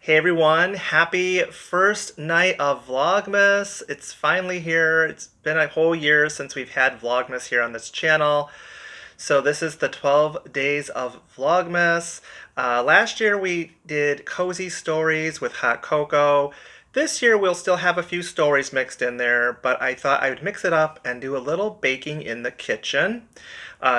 Hey everyone, happy first night of Vlogmas. It's finally here. It's been a whole year since we've had Vlogmas here on this channel. So this is the 12 days of Vlogmas. Last year we did cozy stories with hot cocoa. This year we'll still have a few stories mixed in there, but I thought I would mix it up and do a little baking in the kitchen.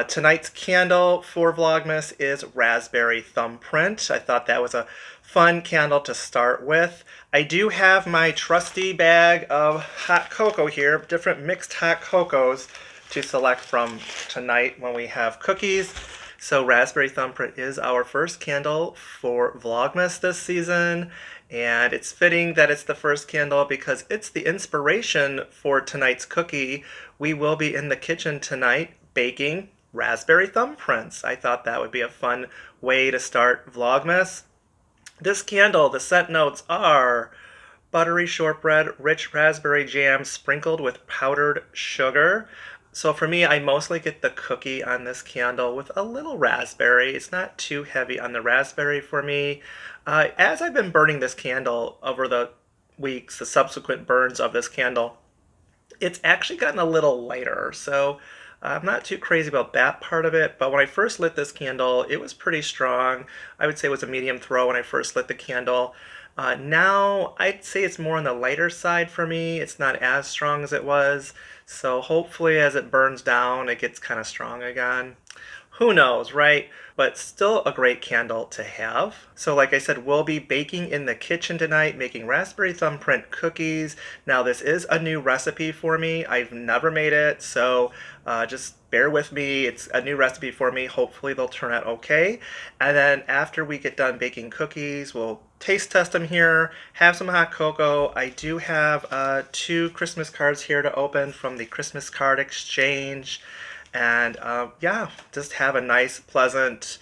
Tonight's candle for Vlogmas is Raspberry Thumbprint. I thought that was a fun candle to start with. I do have my trusty bag of hot cocoa here, different mixed hot cocos to select from tonight when we have cookies. So Raspberry Thumbprint is our first candle for Vlogmas this season, and it's fitting that it's the first candle because it's the inspiration for tonight's cookie. We will be in the kitchen tonight baking raspberry thumbprints. I thought that would be a fun way to start Vlogmas. This candle, the scent notes are buttery shortbread, rich raspberry jam sprinkled with powdered sugar. So for me, I mostly get the cookie on this candle with a little raspberry. It's not too heavy on the raspberry for me. As I've been burning this candle over the weeks, the subsequent burns of this candle, it's actually gotten a little lighter. So I'm not too crazy about that part of it, but when I first lit this candle, it was pretty strong. I would say it was a medium throw when I first lit the candle. Now, I'd say it's more on the lighter side for me. It's not as strong as it was, so hopefully as it burns down, it gets kind of strong again. Who knows, right? But still a great candle to have. So like I said, we'll be baking in the kitchen tonight, making raspberry thumbprint cookies. Now this is a new recipe for me. I've never made it, so just bear with me. It's a new recipe for me. Hopefully they'll turn out okay. And then after we get done baking cookies, we'll taste test them here, have some hot cocoa. I do have 2 Christmas cards here to open from the Christmas card exchange. And yeah, just have a nice, pleasant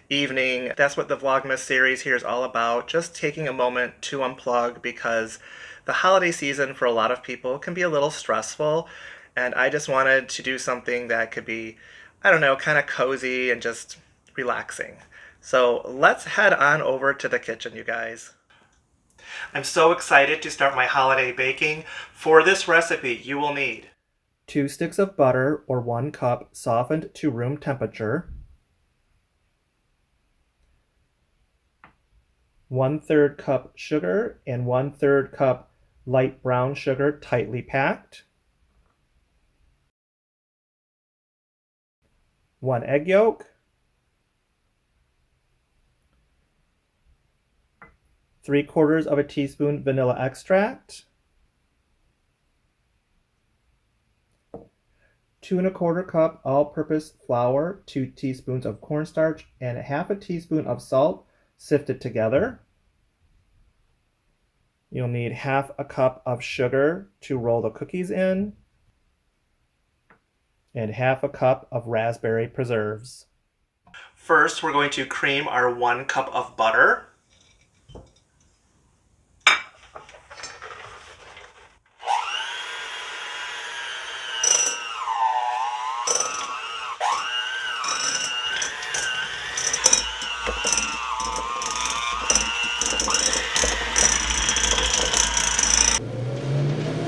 evening. That's what the Vlogmas series here is all about. Just taking a moment to unplug because the holiday season for a lot of people can be a little stressful. And I just wanted to do something that could be, I don't know, kind of cozy and just relaxing. So let's head on over to the kitchen, you guys. I'm so excited to start my holiday baking. For this recipe, you will need 2 sticks of butter or 1 cup softened to room temperature, 1/3 cup sugar and 1/3 cup light brown sugar tightly packed, 1 egg yolk, 3/4 of a teaspoon vanilla extract, 2 1/4 cup all-purpose flour, 2 teaspoons of cornstarch, and 1/2 teaspoon of salt sifted together. You'll need 1/2 cup of sugar to roll the cookies in, and 1/2 cup of raspberry preserves. First, we're going to cream our 1 cup of butter.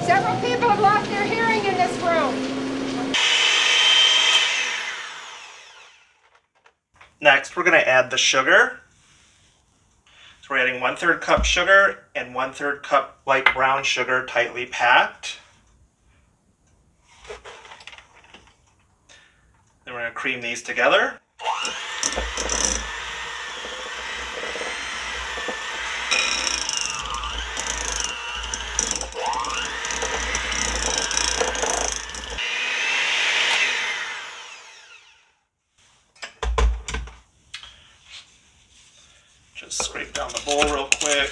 Several people have lost their hearing in this room. Next, we're going to add the sugar. So we're adding 1/3 cup sugar and 1/3 cup light brown sugar tightly packed. Then we're going to cream these together. Just scrape down the bowl real quick.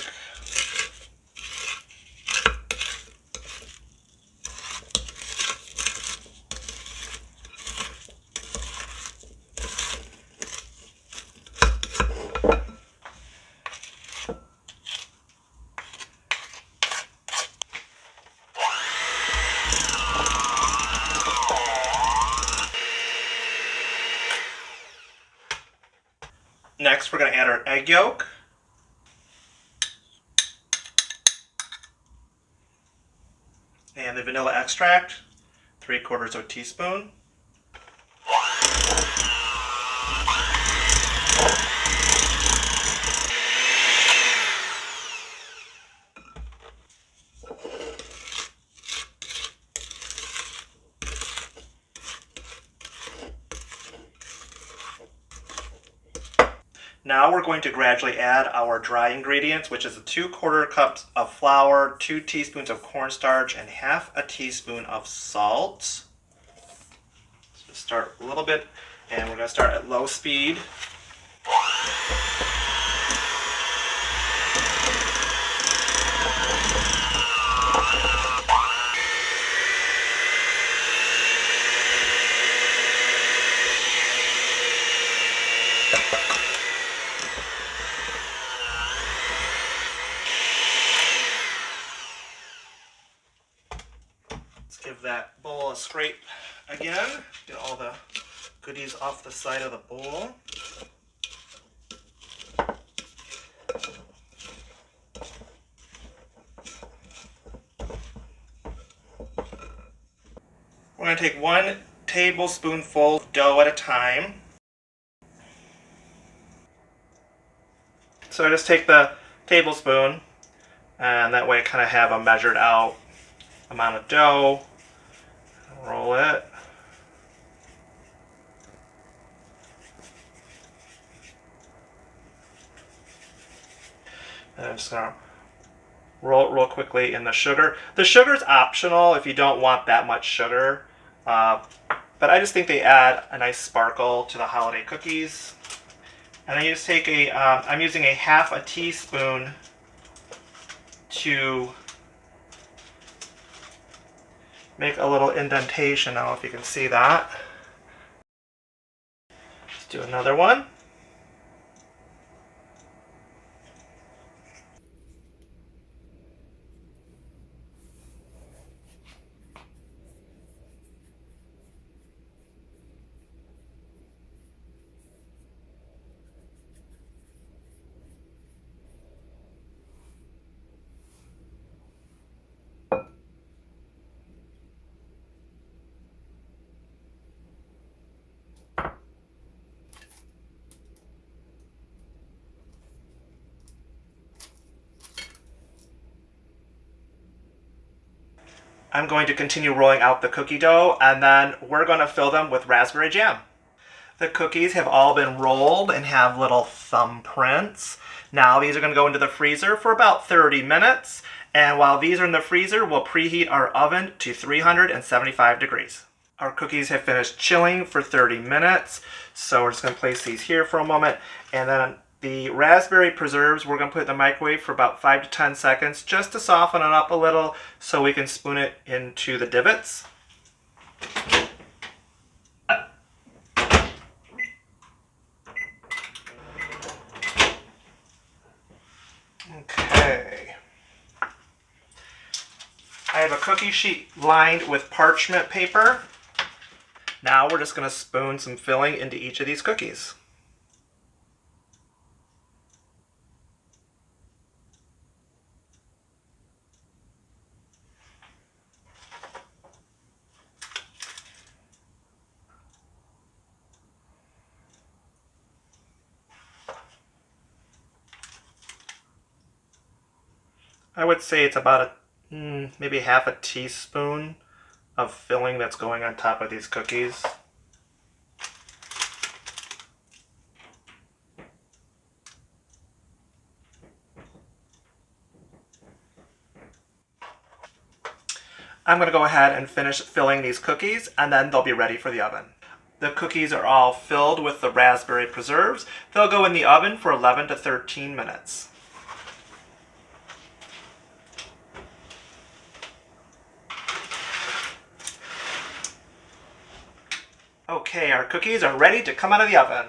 Next, we're going to add our egg yolk. And the vanilla extract, 3/4 of a teaspoon. Now we're going to gradually add our dry ingredients, which is 2/4 cups of flour, 2 teaspoons of cornstarch, and half a teaspoon of salt. So just start a little bit, and we're going to start at low speed. Let's give that bowl a scrape again. Get all the goodies off the side of the bowl. We're going to take 1 tablespoonful of dough at a time. So I just take the tablespoon, and that way I kind of have a measured out amount of dough. Roll it. And I'm just going to roll it real quickly in the sugar. The sugar is optional if you don't want that much sugar. But I just think they add a nice sparkle to the holiday cookies. And I just take I'm using a half a teaspoon to make a little indentation. I don't know if you can see that. Let's do another one. I'm going to continue rolling out the cookie dough, and then we're going to fill them with raspberry jam. The cookies have all been rolled and have little thumbprints. Now these are going to go into the freezer for about 30 minutes. And while these are in the freezer, we'll preheat our oven to 375 degrees. Our cookies have finished chilling for 30 minutes. So we're just going to place these here for a moment. And then the raspberry preserves, we're going to put in the microwave for about 5 to 10 seconds just to soften it up a little so we can spoon it into the divots. Okay. I have a cookie sheet lined with parchment paper. Now we're just going to spoon some filling into each of these cookies. I would say it's about maybe half a teaspoon of filling that's going on top of these cookies. I'm going to go ahead and finish filling these cookies, and then they'll be ready for the oven. The cookies are all filled with the raspberry preserves. They'll go in the oven for 11 to 13 minutes. Okay, our cookies are ready to come out of the oven.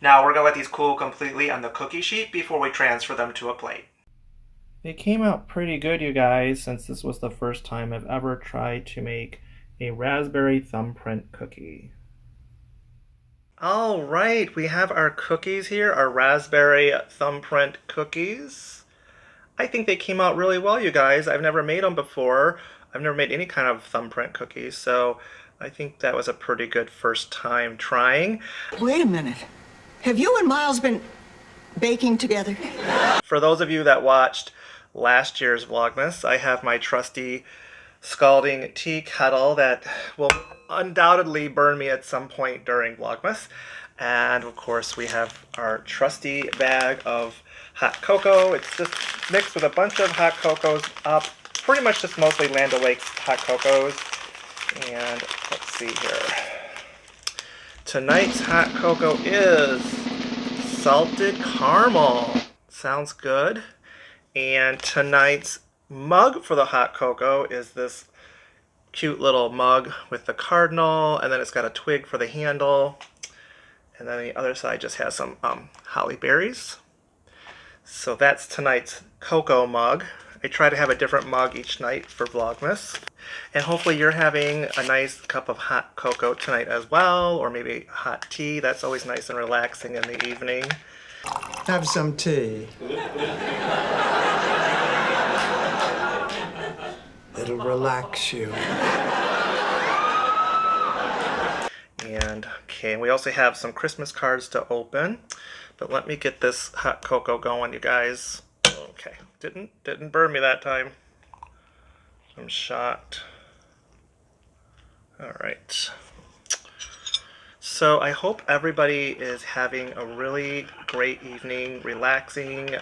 Now we're going to let these cool completely on the cookie sheet before we transfer them to a plate. They came out pretty good, you guys, since this was the first time I've ever tried to make a raspberry thumbprint cookie. All right, we have our cookies here, our raspberry thumbprint cookies. I think they came out really well, you guys. I've never made them before. I've never made any kind of thumbprint cookies, so I think that was a pretty good first time trying. Wait a minute. Have you and Miles been baking together? For those of you that watched last year's Vlogmas, I have my trusty scalding tea kettle that will undoubtedly burn me at some point during Vlogmas. And of course we have our trusty bag of hot cocoa. It's just mixed with a bunch of hot cocos, pretty much just mostly Land O'Lakes hot cocos. And let's see here. Tonight's hot cocoa is salted caramel. Sounds good. And tonight's mug for the hot cocoa is this cute little mug with the cardinal, and then it's got a twig for the handle. And then the other side just has some holly berries. So that's tonight's cocoa mug. I try to have a different mug each night for Vlogmas. And hopefully you're having a nice cup of hot cocoa tonight as well, or maybe hot tea. That's always nice and relaxing in the evening. Have some tea. It'll relax you. And okay, and we also have some Christmas cards to open. But let me get this hot cocoa going, you guys. Okay, didn't burn me that time. I'm shocked. All right. So I hope everybody is having a really great evening, relaxing.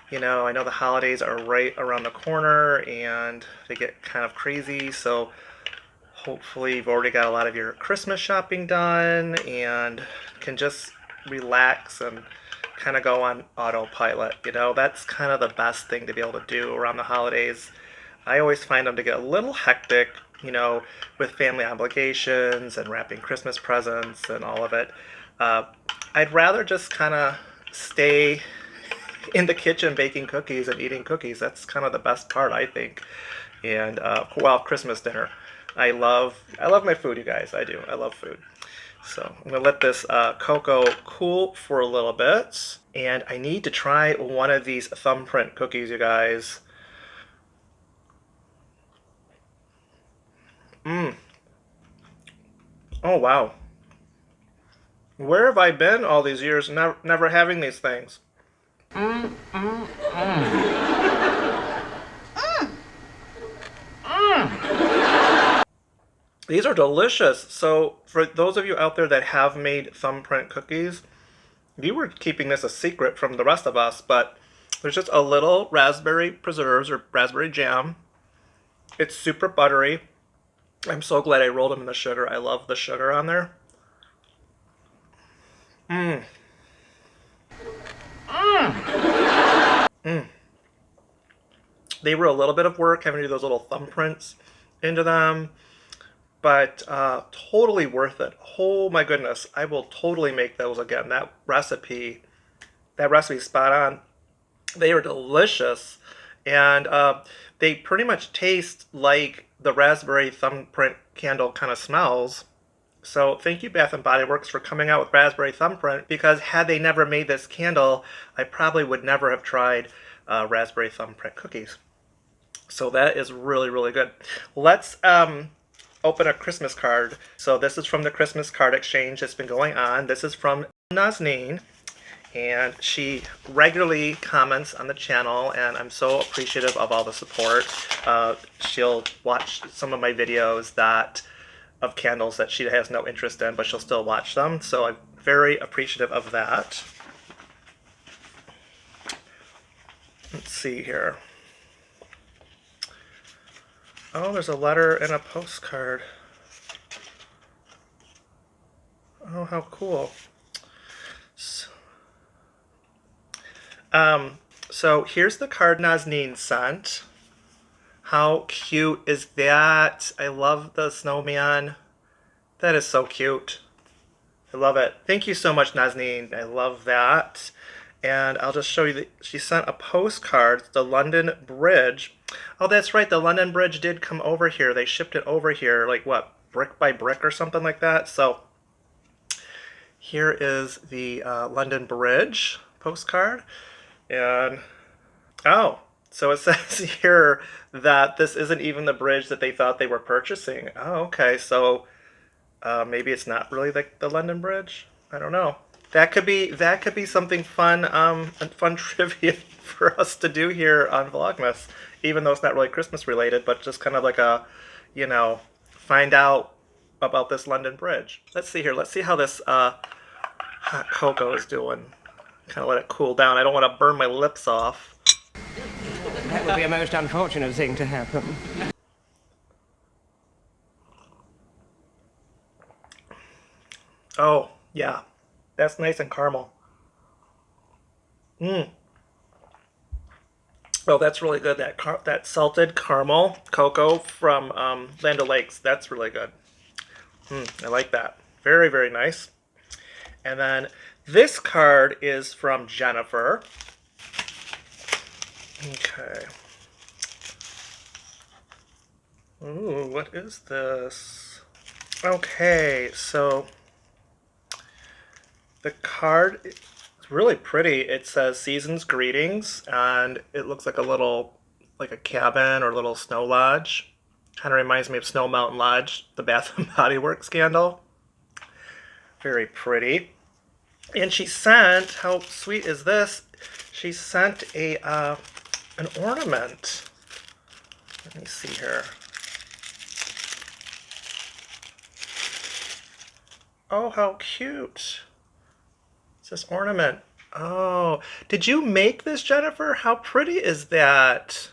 You know, I know the holidays are right around the corner and they get kind of crazy, so hopefully you've already got a lot of your Christmas shopping done and can just relax and kind of go on autopilot. You know, that's kind of the best thing to be able to do around the holidays. I always find them to get a little hectic, you know, with family obligations and wrapping Christmas presents and all of it. I'd rather just kind of stay in the kitchen baking cookies and eating cookies. That's kind of the best part, I think. And well, Christmas dinner. I love my food, you guys. I do. I love food. So I'm gonna let this cocoa cool for a little bit, and I need to try one of these thumbprint cookies, you guys. Oh wow. Where have I been all these years, never having these things? These are delicious. So for those of you out there that have made thumbprint cookies, you were keeping this a secret from the rest of us, but there's just a little raspberry preserves or raspberry jam. It's super buttery. I'm so glad I rolled them in the sugar. I love the sugar on there. They were a little bit of work having to do those little thumbprints into them, but totally worth it. Oh my goodness, I will totally make those again. That recipe spot on. They are delicious, and they pretty much taste like the raspberry thumbprint candle kind of smells. So thank you, Bath & Body Works, for coming out with raspberry thumbprint, because had they never made this candle, I probably would never have tried raspberry thumbprint cookies. So that is really, really good. Let's open a Christmas card. So this is from the Christmas card exchange that's been going on. This is from Nazneen, and she regularly comments on the channel, and I'm so appreciative of all the support. She'll watch some of my videos of candles that she has no interest in, but she'll still watch them. So I'm very appreciative of that. Let's see here. Oh, there's a letter and a postcard. Oh, how cool. So here's the card Nazneen sent. How cute is that? I love the snowman. That is so cute. I love it. Thank you so much, Nazneen. I love that. And I'll just show you that she sent a postcard, the London Bridge. Oh, that's right, the London Bridge did come over here. They shipped it over here, like what, brick by brick or something like that. So here is the London Bridge postcard. And, oh, so it says here that this isn't even the bridge that they thought they were purchasing. Oh, okay, so maybe it's not really the London Bridge. I don't know. That could be something fun, fun trivia for us to do here on Vlogmas, even though it's not really Christmas related, but just kind of like a, you know, find out about this London Bridge. Let's see here. Let's see how this hot cocoa is doing. Kind of let it cool down. I don't want to burn my lips off. That would be a most unfortunate thing to happen. Oh, yeah. That's nice and caramel. Mmm. Oh, that's really good. That salted caramel cocoa from Land O'Lakes. That's really good. I like that. Very, very nice. And then this card is from Jennifer. Okay. Ooh, what is this? Okay, so the card is really pretty. It says Season's Greetings, and it looks like like a cabin or a little snow lodge. Kind of reminds me of Snow Mountain Lodge, the Bath and Body Works scandal. Very pretty. And she sent, how sweet is this? She sent an ornament. Let me see here. Oh, how cute. It's this ornament. Oh, did you make this, Jennifer? How pretty is that?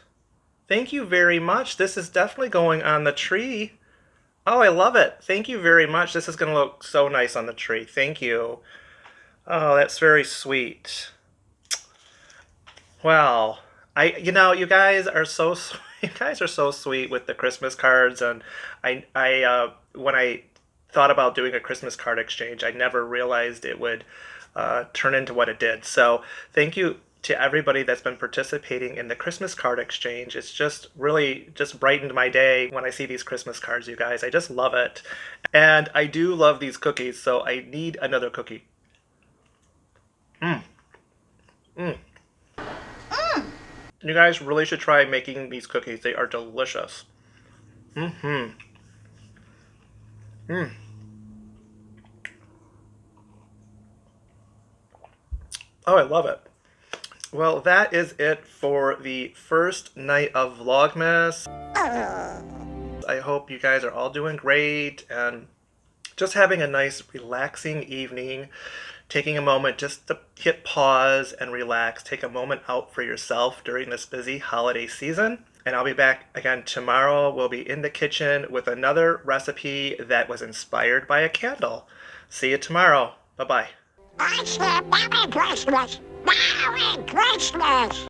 Thank you very much. This is definitely going on the tree. Oh, I love it. Thank you very much. This is going to look so nice on the tree. Thank you. Oh, that's very sweet. Well, you guys are so you guys are so sweet with the Christmas cards, and when I thought about doing a Christmas card exchange, I never realized it would turn into what it did. So thank you to everybody that's been participating in the Christmas card exchange. It's just really just brightened my day when I see these Christmas cards, you guys. I just love it. And I do love these cookies, so I need another cookie. You guys really should try making these cookies. They are delicious. Oh, I love it. Well, that is it for the first night of Vlogmas. I hope you guys are all doing great and just having a nice relaxing evening, taking a moment just to hit pause and relax, take a moment out for yourself during this busy holiday season. And I'll be back again tomorrow. We'll be in the kitchen with another recipe that was inspired by a candle. See you tomorrow. Bye-bye. I said Merry Christmas! Merry Christmas!